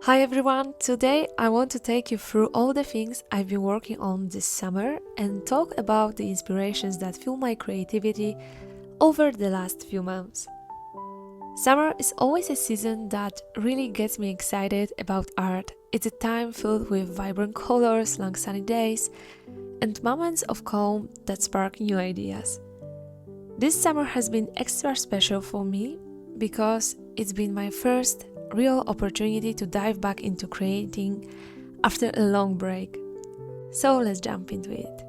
Hi everyone, today I want to take you through all the things I've been working on this summer and talk about the inspirations that fuel my creativity over the last few months. Summer is always a season that really gets me excited about art. It's a time filled with vibrant colors, long sunny days, and moments of calm that spark new ideas. This summer has been extra special for me because it's been my first real opportunity to dive back into creating after a long break. So let's jump into it.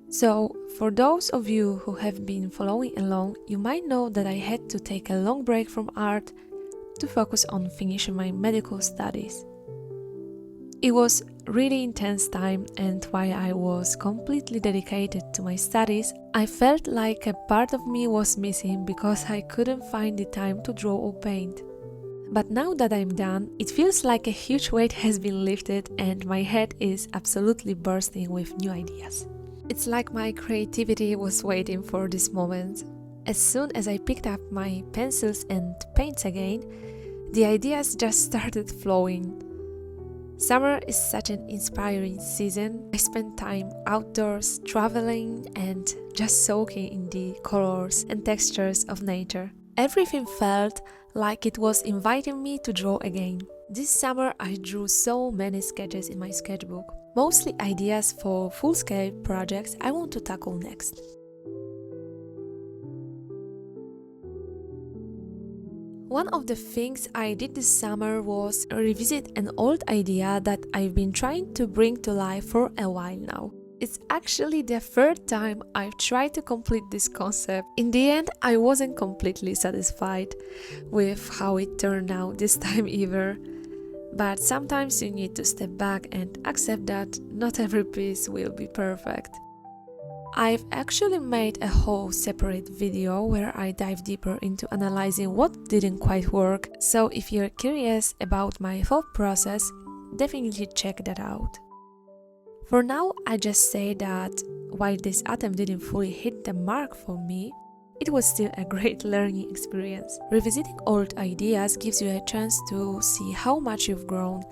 So, for those of you who have been following along, you might know that I had to take a long break from art to focus on finishing my medical studies. It was really intense time, and while I was completely dedicated to my studies, I felt like a part of me was missing because I couldn't find the time to draw or paint. But now that I'm done, it feels like a huge weight has been lifted and my head is absolutely bursting with new ideas. It's like my creativity was waiting for this moment. As soon as I picked up my pencils and paints again, the ideas just started flowing. Summer is such an inspiring season. I spend time outdoors, traveling, and just soaking in the colors and textures of nature. Everything felt like it was inviting me to draw again. This summer I drew so many sketches in my sketchbook, mostly ideas for full-scale projects I want to tackle next. One of the things I did this summer was revisit an old idea that I've been trying to bring to life for a while now. It's actually the third time I've tried to complete this concept. In the end, I wasn't completely satisfied with how it turned out this time either. But sometimes you need to step back and accept that not every piece will be perfect. I've actually made a whole separate video where I dive deeper into analyzing what didn't quite work, so if you're curious about my thought process, definitely check that out. For now, I just say that while this attempt didn't fully hit the mark for me, it was still a great learning experience. Revisiting old ideas gives you a chance to see how much you've grown,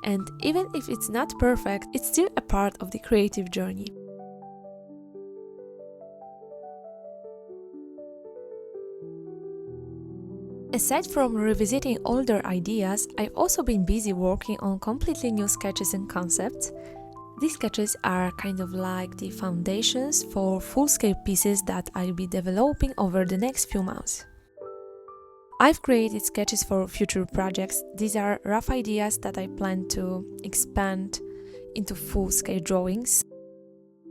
and even if it's not perfect, it's still a part of the creative journey. Aside from revisiting older ideas, I've also been busy working on completely new sketches and concepts. These sketches are kind of like the foundations for full-scale pieces that I'll be developing over the next few months. I've created sketches for future projects. These are rough ideas that I plan to expand into full-scale drawings.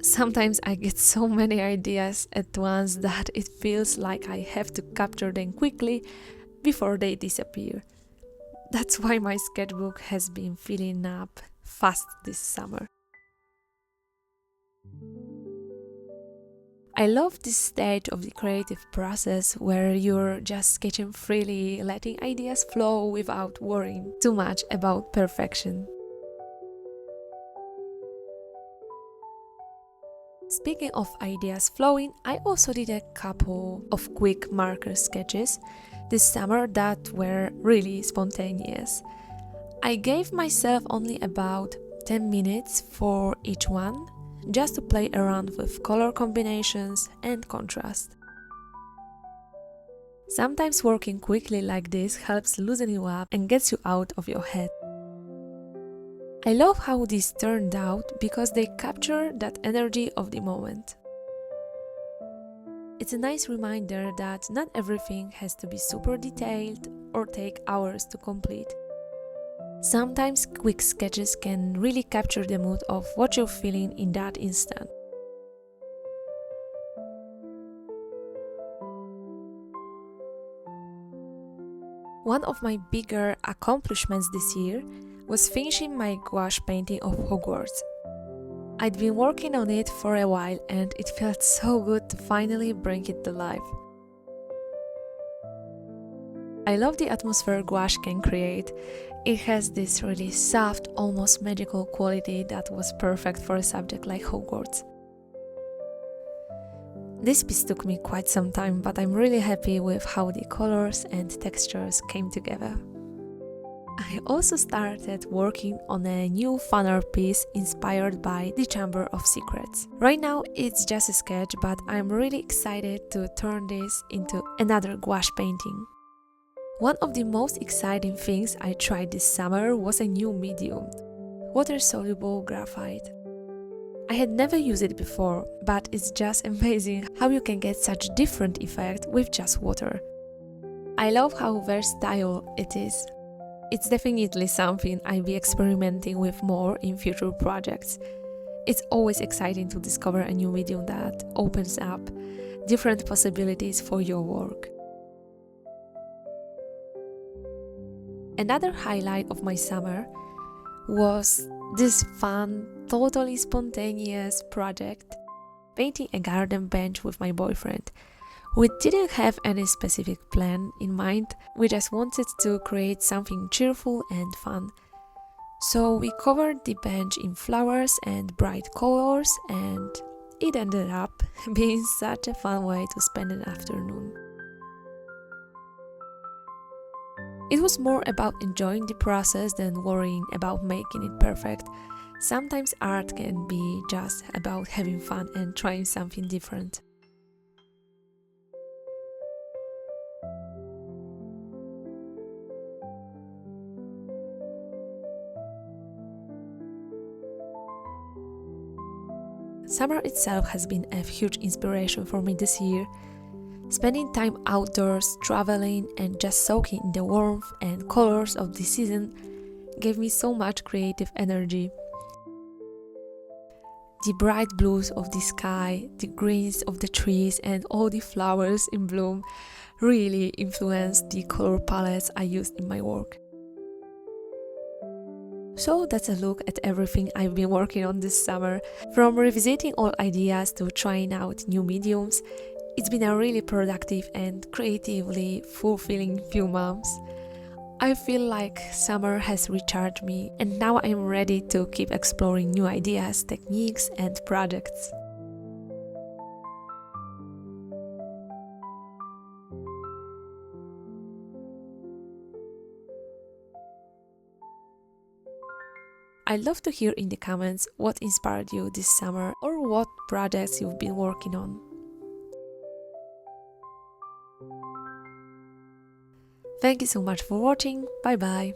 Sometimes I get so many ideas at once that it feels like I have to capture them quickly before they disappear. That's why my sketchbook has been filling up fast this summer. I love this stage of the creative process where you're just sketching freely, letting ideas flow without worrying too much about perfection. Speaking of ideas flowing, I also did a couple of quick marker sketches this summer that were really spontaneous. I gave myself only about 10 minutes for each one, just to play around with color combinations and contrast. Sometimes working quickly like this helps loosen you up and gets you out of your head. I love how these turned out because they capture that energy of the moment. It's a nice reminder that not everything has to be super detailed or take hours to complete. Sometimes quick sketches can really capture the mood of what you're feeling in that instant. One of my bigger accomplishments this year was finishing my gouache painting of Hogwarts. I'd been working on it for a while and it felt so good to finally bring it to life. I love the atmosphere gouache can create. It has this really soft, almost magical quality that was perfect for a subject like Hogwarts. This piece took me quite some time, but I'm really happy with how the colors and textures came together. I also started working on a new fan art piece inspired by the Chamber of Secrets. Right now it's just a sketch, but I'm really excited to turn this into another gouache painting. One of the most exciting things I tried this summer was a new medium, water-soluble graphite. I had never used it before, but it's just amazing how you can get such different effect with just water. I love how versatile it is. It's definitely something I'll be experimenting with more in future projects. It's always exciting to discover a new medium that opens up different possibilities for your work. Another highlight of my summer was this fun, totally spontaneous project, painting a garden bench with my boyfriend. We didn't have any specific plan in mind, we just wanted to create something cheerful and fun. So we covered the bench in flowers and bright colors, and it ended up being such a fun way to spend an afternoon. It was more about enjoying the process than worrying about making it perfect. Sometimes art can be just about having fun and trying something different. Summer itself has been a huge inspiration for me this year. Spending time outdoors, traveling, and just soaking in the warmth and colors of the season gave me so much creative energy. The bright blues of the sky, the greens of the trees, and all the flowers in bloom really influenced the color palettes I used in my work. So that's a look at everything I've been working on this summer. From revisiting old ideas to trying out new mediums, it's been a really productive and creatively fulfilling few months. I feel like summer has recharged me, and now I'm ready to keep exploring new ideas, techniques, and projects. I'd love to hear in the comments what inspired you this summer or what projects you've been working on. Thank you so much for watching. Bye bye.